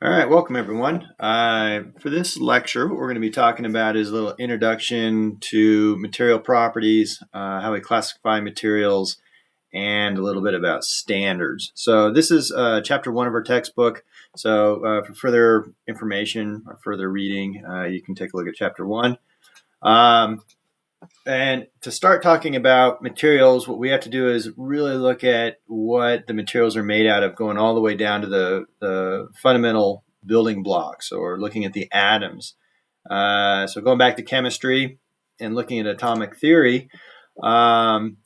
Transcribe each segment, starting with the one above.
All right, welcome everyone. For this lecture, what we're going to be talking about is a little introduction to material properties, how we classify materials, and a little bit about standards. So this is chapter 1 of our textbook. So for further information or further reading, you can take a look at chapter 1. And to start talking about materials, what we have to do is really look at what the materials are made out of, going all the way down to the fundamental building blocks, or looking at the atoms. So going back to chemistry and looking at atomic theory,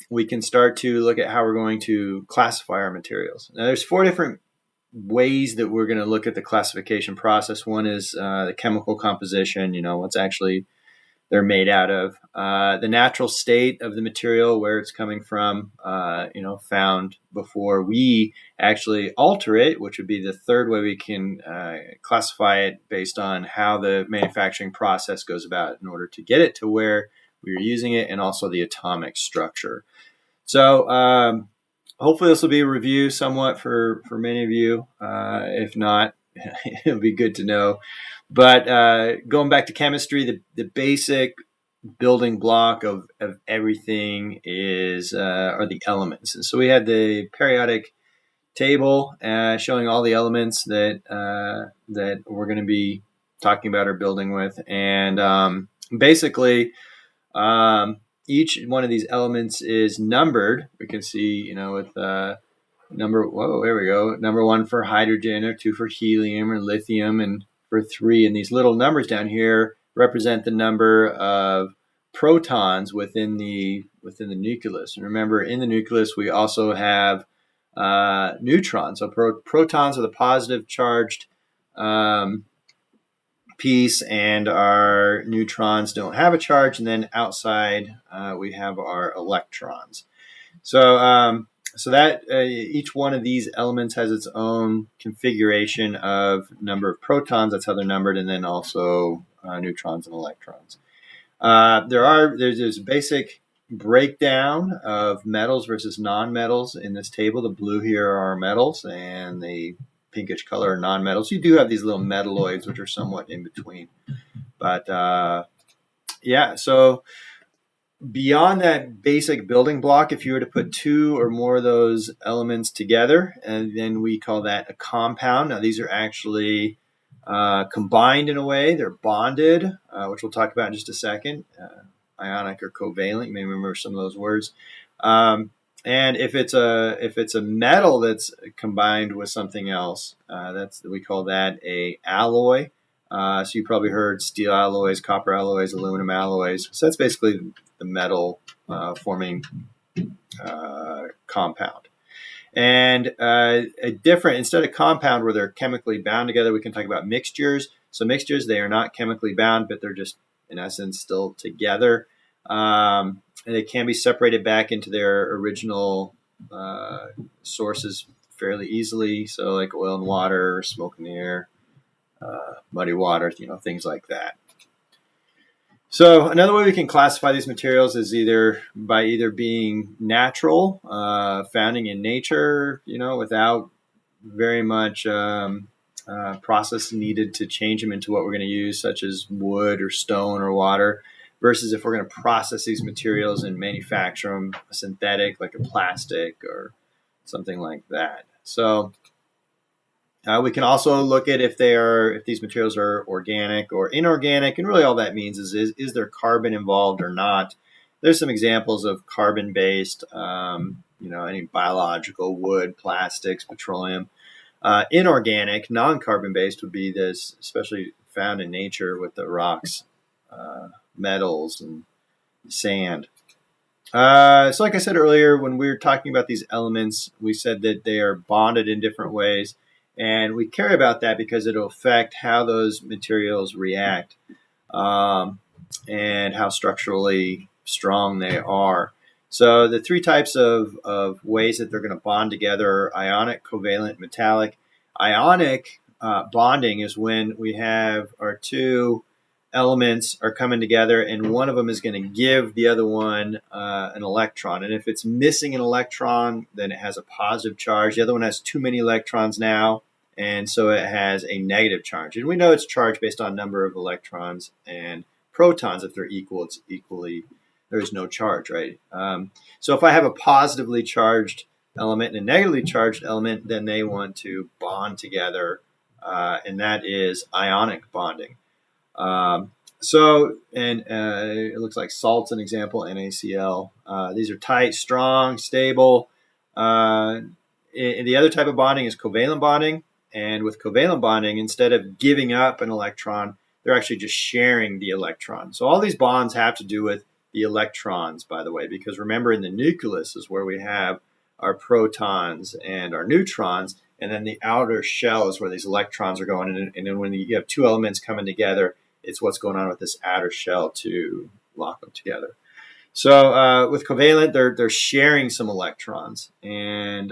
we can start to look at how we're going to classify our materials. Now, there's 4 different ways that we're going to look at the classification process. One is the chemical composition, what's actually they're made out of, the natural state of the material, where it's coming from, found before we actually alter it, which would be the third way we can classify it, based on how the manufacturing process goes about in order to get it to where we are using it, and also the atomic structure. So hopefully this will be a review somewhat for many of you. If not, it'll be good to know. But going back to chemistry, the basic building block of everything are the elements. And so we had the periodic table showing all the elements that we're going to be talking about or building with. And basically, each one of these elements is numbered. We can see, with there we go. Number 1 for hydrogen, or 2 for helium or lithium, and for 3. And these little numbers down here represent the number of protons within the nucleus. And remember, in the nucleus, we also have neutrons. So protons are the positive charged piece, and our neutrons don't have a charge. And then outside, we have our electrons. So that each one of these elements has its own configuration of number of protons. That's how they're numbered, and then also neutrons and electrons. There's a basic breakdown of metals versus non-metals in this table. The blue here are metals, and the pinkish color are non-metals. You do have these little metalloids, which are somewhat in between. But so beyond that basic building block, if you were to put 2 or more of those elements together, and then we call that a compound. Now, these are actually combined in a way. They're bonded, which we'll talk about in just a second. Ionic or covalent. You may remember some of those words. And if it's a metal that's combined with something else, we call that a alloy. So you probably heard steel alloys, copper alloys, aluminum alloys. So that's basically the metal forming compound. And instead of compound where they're chemically bound together, we can talk about mixtures. So mixtures, they are not chemically bound, but they're just, in essence, still together. And they can be separated back into their original sources fairly easily. So like oil and water, smoke in the air, muddy water, things like that. So another way we can classify these materials is either being natural, founding in nature, without very much process needed to change them into what we're going to use, such as wood or stone or water, versus if we're going to process these materials and manufacture them synthetic, like a plastic or something like that. So we can also look at if these materials are organic or inorganic, and really all that means is there carbon involved or not. There's some examples of carbon-based, any biological, wood, plastics, petroleum. Inorganic, non-carbon-based would be this, especially found in nature with the rocks, metals, and sand. So like I said earlier, when we were talking about these elements, we said that they are bonded in different ways. And we care about that because it'll affect how those materials react and how structurally strong they are. So the 3 types of ways that they're going to bond together are ionic, covalent, metallic. Ionic bonding is when we have our 2 elements are coming together, and one of them is going to give the other one an electron. And if it's missing an electron, then it has a positive charge. The other one has too many electrons now, and so it has a negative charge. And we know it's charged based on number of electrons and protons. If they're equal, it's equally, there's no charge, right? So if I have a positively charged element and a negatively charged element, then they want to bond together, and that is ionic bonding. It looks like salt's an example, NaCl. These are tight, strong, stable. The other type of bonding is covalent bonding. And with covalent bonding, instead of giving up an electron, they're actually just sharing the electron. So all these bonds have to do with the electrons, by the way, because remember, in the nucleus is where we have our protons and our neutrons, and then the outer shell is where these electrons are going. And then when you have two elements coming together, it's what's going on with this outer shell to lock them together. So with covalent, they're sharing some electrons, and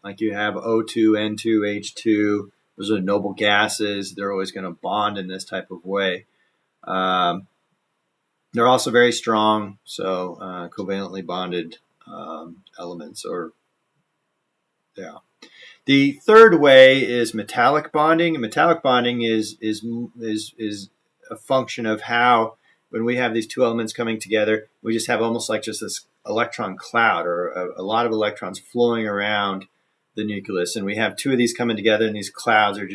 like you have O2, N2, H2. Those are noble gases. They're always going to bond in this type of way. They're also very strong, so covalently bonded elements. The third way is metallic bonding. And metallic bonding is a function of how, when we have these two elements coming together, we just have almost like just this electron cloud, or a lot of electrons flowing around the nucleus. And we have two of these coming together, and these clouds they're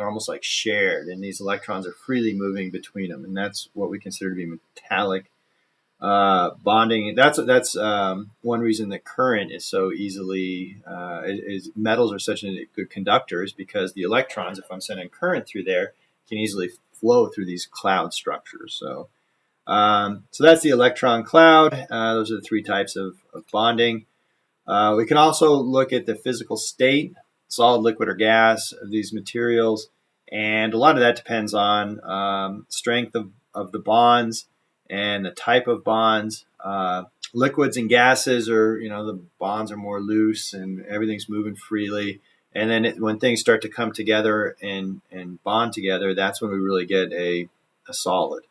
almost like shared, and these electrons are freely moving between them. And that's what we consider to be metallic bonding. That's one reason that current is so easily, metals are such good conductors, because the electrons, if I'm sending current through there, can easily flow through these cloud structures. So that's the electron cloud. Those are the three types of bonding. We can also look at the physical state, solid, liquid, or gas, of these materials. And a lot of that depends on strength of the bonds and the type of bonds. Liquids and gases are, the bonds are more loose and everything's moving freely. And then when things start to come together and bond together, that's when we really get a solid.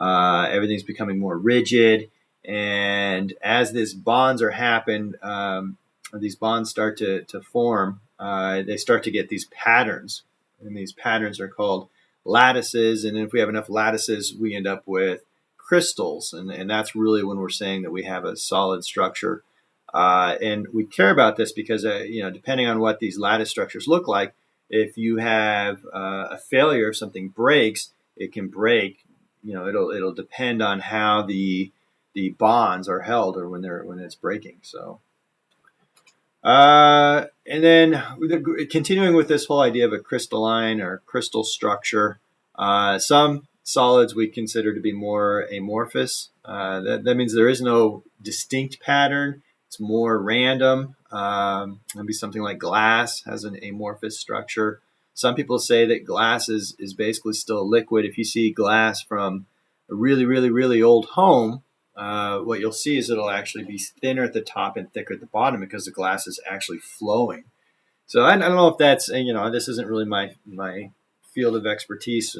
Everything's becoming more rigid. And as these bonds these bonds start to form, they start to get these patterns. And these patterns are called lattices. And if we have enough lattices, we end up with crystals. And that's really when we're saying that we have a solid structure. And we care about this because, depending on what these lattice structures look like, if you have a failure, if something breaks, it can break. It'll depend on how the bonds are held, or when it's breaking. So, and then continuing with this whole idea of a crystalline or crystal structure, some solids we consider to be more amorphous. That means there is no distinct pattern. It's more random. Maybe something like glass has an amorphous structure. Some people say that glass is basically still liquid. If you see glass from a really, really, really old home, what you'll see is it'll actually be thinner at the top and thicker at the bottom, because the glass is actually flowing. So I don't know if that's, this isn't really my field of expertise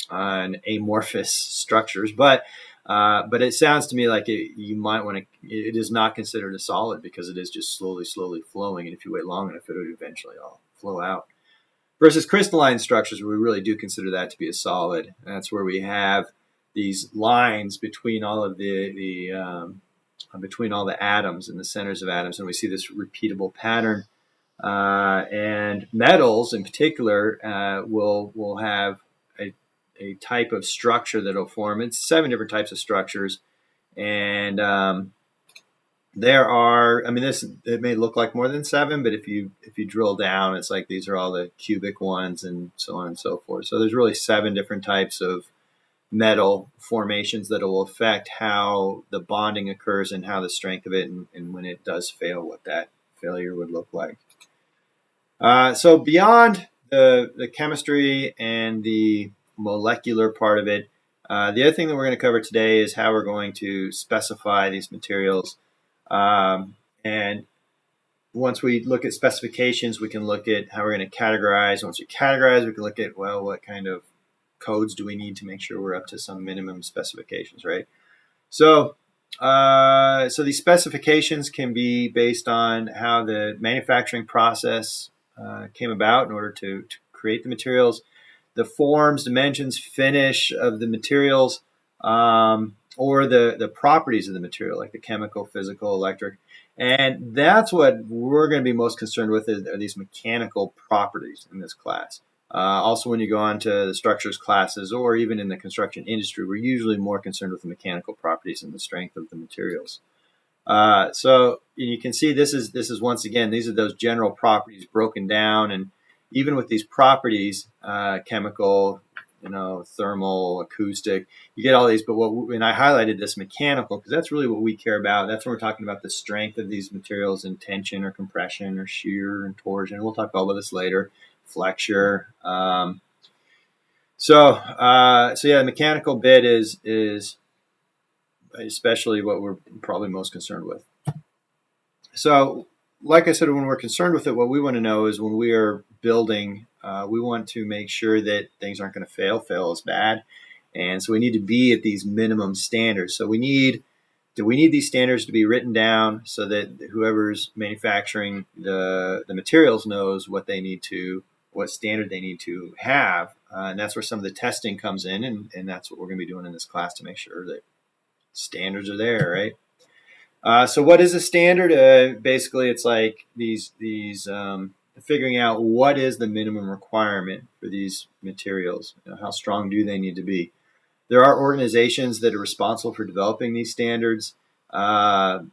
on amorphous structures, but it sounds to me like you might want to. It is not considered a solid because it is just slowly flowing, and if you wait long enough, it would eventually all flow out. Versus crystalline structures, we really do consider that to be a solid. That's where we have these lines between all of between all the atoms and the centers of atoms, and we see this repeatable pattern. And metals, in particular, will have a type of structure that will form. It's 7 different types of structures, and there are. It may look like more than 7, but if you drill down, it's like these are all the cubic ones, and so on and so forth. So there's really 7 different types of metal formations that will affect how the bonding occurs and how the strength of it, and when it does fail, what that failure would look like. So beyond the chemistry and the molecular part of it, the other thing that we're going to cover today is how we're going to specify these materials. And once we look at specifications, we can look at how we're going to categorize. Once we categorize, we can look at, what kind of codes do we need to make sure we're up to some minimum specifications, right? So these specifications can be based on how the manufacturing process came about in order to create the materials, the forms, dimensions, finish of the materials, or the properties of the material, like the chemical, physical, electric. And that's what we're going to be most concerned with are these mechanical properties in this class. Also, when you go on to the structures classes or even in the construction industry, we're usually more concerned with the mechanical properties and the strength of the materials. So you can see this is once again, these are those general properties broken down. And even with these properties, chemical, thermal, acoustic, you get all these. But and I highlighted this mechanical because that's really what we care about. That's when we're talking about the strength of these materials in tension or compression or shear and torsion. We'll talk about this later. Flexure. So yeah, the mechanical bit is especially what we're probably most concerned with. So, like I said, when we're concerned with it, what we want to know is when we are building, we want to make sure that things aren't going to fail. Fail is bad. And so we need to be at these minimum standards. So we need these standards to be written down so that whoever's manufacturing the materials knows what standard they need to have. And that's where some of the testing comes in. And that's what we're going to be doing in this class to make sure that standards are there, right? So what is a standard? Basically, it's like these figuring out what is the minimum requirement for these materials. How strong do they need to be? There are organizations that are responsible for developing these standards. And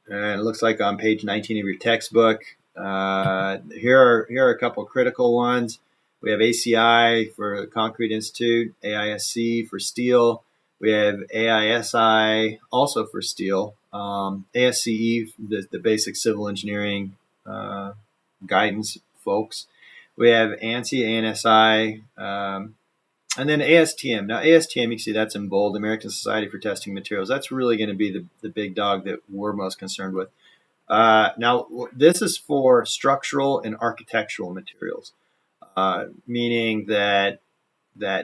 it looks like on page 19 of your textbook, here are a couple critical ones. We have ACI for the Concrete Institute, AISC for steel. We have AISI also for steel, ASCE, the basic civil engineering guidance folks. We have ANSI, ANSI, and then ASTM. Now, ASTM, you can see that's in bold, American Society for Testing Materials. That's really going to be the big dog that we're most concerned with. Now, this is for structural and architectural materials, meaning that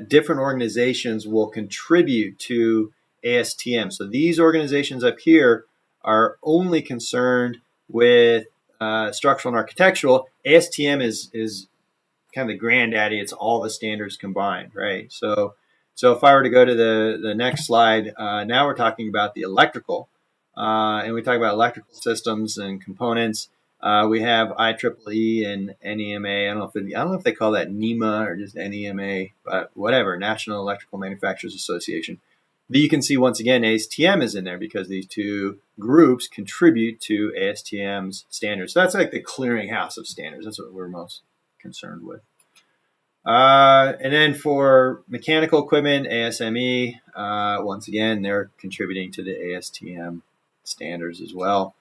different organizations will contribute to ASTM. So these organizations up here are only concerned with structural and architectural. ASTM is kind of the granddaddy. It's all the standards combined, right? So if I were to go to the next slide, now we're talking about the electrical, and we talk about electrical systems and components. We have IEEE and NEMA. I don't know if they call that NEMA or just NEMA, but whatever, National Electrical Manufacturers Association. But you can see once again ASTM is in there because these two groups contribute to ASTM's standards. So that's like the clearinghouse of standards. That's what we're most concerned with. And then for mechanical equipment, ASME, once again, they're contributing to the ASTM standards as well.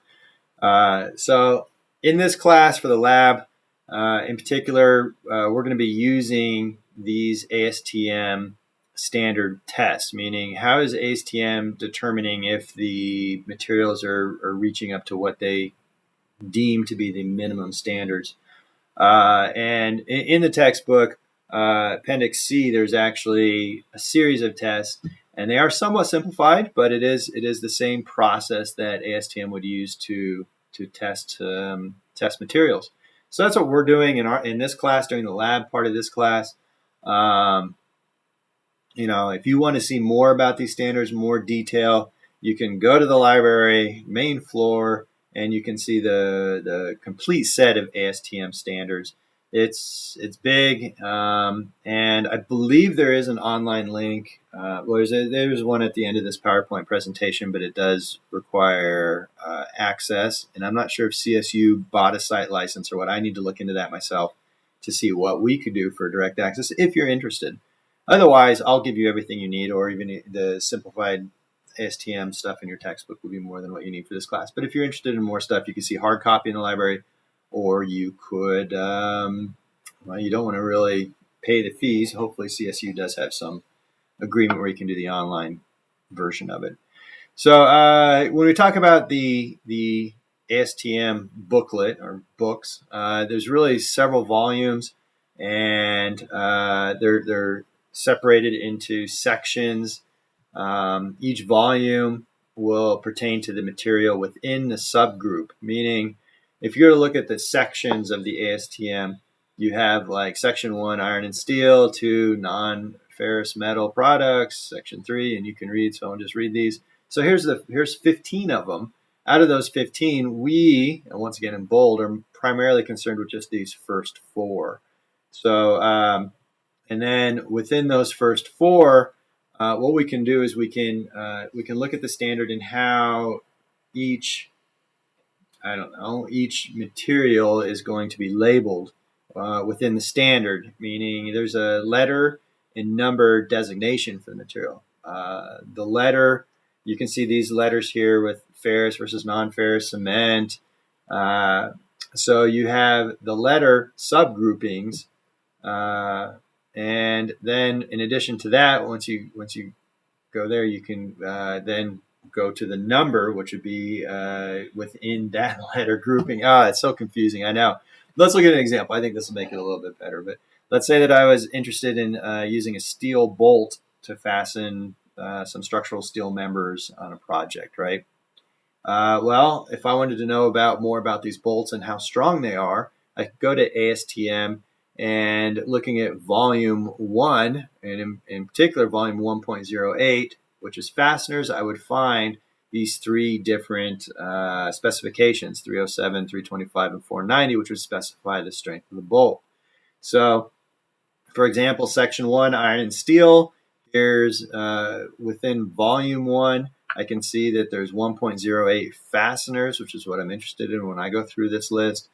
So in this class for the lab, in particular, we're going to be using these ASTM standard tests, meaning how is ASTM determining if the materials are reaching up to what they deem to be the minimum standards. And in the textbook, Appendix C, there's actually a series of tests, and they are somewhat simplified, but it is the same process that ASTM would use to test materials. So that's what we're doing in this class, during the lab part of this class. If you want to see more about these standards, more detail, you can go to the library main floor, and you can see the complete set of ASTM standards. It's big, and I believe there is an online link. There's one at the end of this PowerPoint presentation, but it does require access. And I'm not sure if CSU bought a site license or what. I need to look into that myself to see what we could do for direct access if you're interested. Otherwise, I'll give you everything you need, or even the simplified ASTM stuff in your textbook will be more than what you need for this class. But if you're interested in more stuff, you can see hard copy in the library, or you could, you don't want to really pay the fees. Hopefully CSU does have some agreement where you can do the online version of it. So when we talk about the ASTM booklet or books, there's really several volumes, and they're separated into sections. Each volume will pertain to the material within the subgroup, meaning if you're to look at the sections of the ASTM, you have like section 1, iron and steel, 2, non-ferrous metal products, section 3, and you can read, so I'll just read these. So here's 15 of them. Out of those 15, we, and once again in bold, are primarily concerned with just these first 4. So, and then within those first 4, what we can do is we can look at the standard and how each material is going to be labeled within the standard, meaning there's a letter and number designation for the material. The letter, you can see these letters here with ferrous versus non-ferrous cement. So you have the letter subgroupings, and then in addition to that, once you go there, you can then go to the number, which would be within that letter grouping. It's so confusing, I know. Let's look at an example. I think this will make it a little bit better. But let's say that I was interested in using a steel bolt to fasten some structural steel members on a project, right? Well, if I wanted to know more about these bolts and how strong they are, I could go to ASTM and looking at volume 1, and in particular volume 1.08, which is fasteners, I would find these 3 different specifications, 307, 325, and 490, which would specify the strength of the bolt. So, for example, section 1, iron and steel, here's within volume 1, I can see that there's 1.08 fasteners, which is what I'm interested in when I go through this list.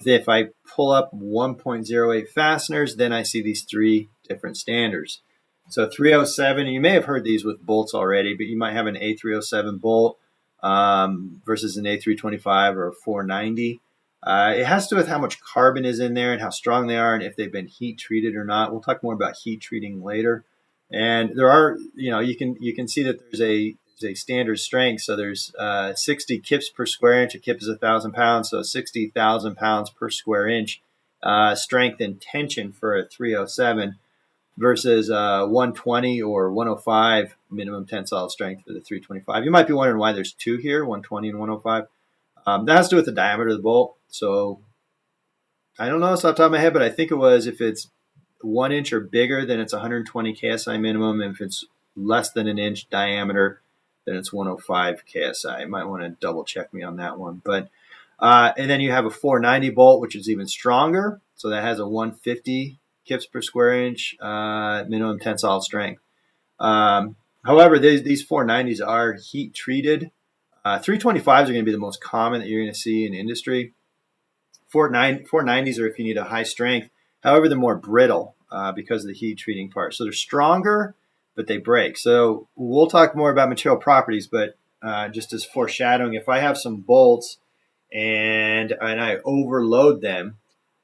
If I pull up 1.08 fasteners, then I see these 3 different standards. So 307, you may have heard these with bolts already, but you might have an A307 bolt versus an A325 or a 490. It has to do with how much carbon is in there and how strong they are and if they've been heat treated or not. We'll talk more about heat treating later. And there are, you can see that there's a standard strength. So there's 60 kips per square inch. A kip is 1,000 pounds, so 60,000 pounds per square inch strength and tension for a 307 versus 120 or 105 minimum tensile strength for the 325. You might be wondering why there's 2 here, 120 and 105. That has to do with the diameter of the bolt. So I don't know off the top of my head, but I think it was if it's 1 inch or bigger, then it's 120 KSI minimum. And if it's less than an inch diameter, then it's 105 KSI. You might want to double check me on that one. But and then you have a 490 bolt, which is even stronger. So that has a 150 kips per square inch minimum tensile strength. However, these 490s are heat treated. 325s are going to be the most common that you're going to see in industry. 490s are if you need a high strength. However, they're more brittle because of the heat treating part. So they're stronger, but they break. So we'll talk more about material properties, but just as foreshadowing, if I have some bolts and I overload them,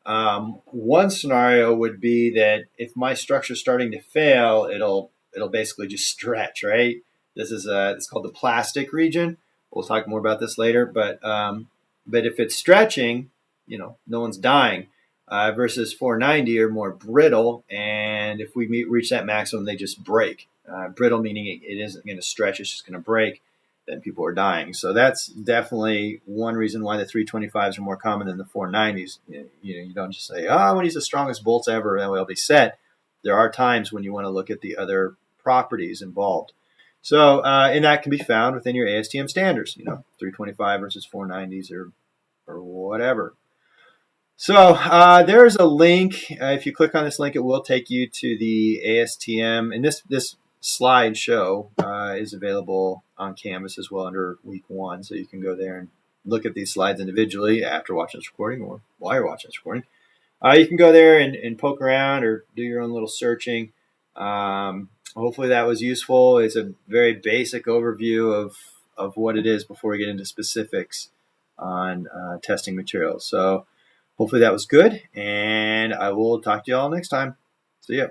one scenario would be that if my structure is starting to fail, it'll basically just stretch, right? This is it's called the plastic region. We'll talk more about this later, but if it's stretching, no one's dying. Versus 490 are more brittle, and if we reach that maximum, they just break. Brittle meaning it isn't going to stretch; it's just going to break. Then people are dying. So that's definitely one reason why the 325s are more common than the 490s. You don't just say, I want to use the strongest bolts ever, and that way I'll be set. There are times when you want to look at the other properties involved. So, and that can be found within your ASTM standards, 325 versus 490s or whatever. So there's a link. If you click on this link, it will take you to the ASTM. And this slideshow is available on Canvas as well under week 1. So you can go there and look at these slides individually after watching this recording or while you're watching this recording. You can go there and poke around or do your own little searching. Hopefully that was useful. It's a very basic overview of what it is before we get into specifics on testing materials. So hopefully that was good, and I will talk to you all next time. See ya.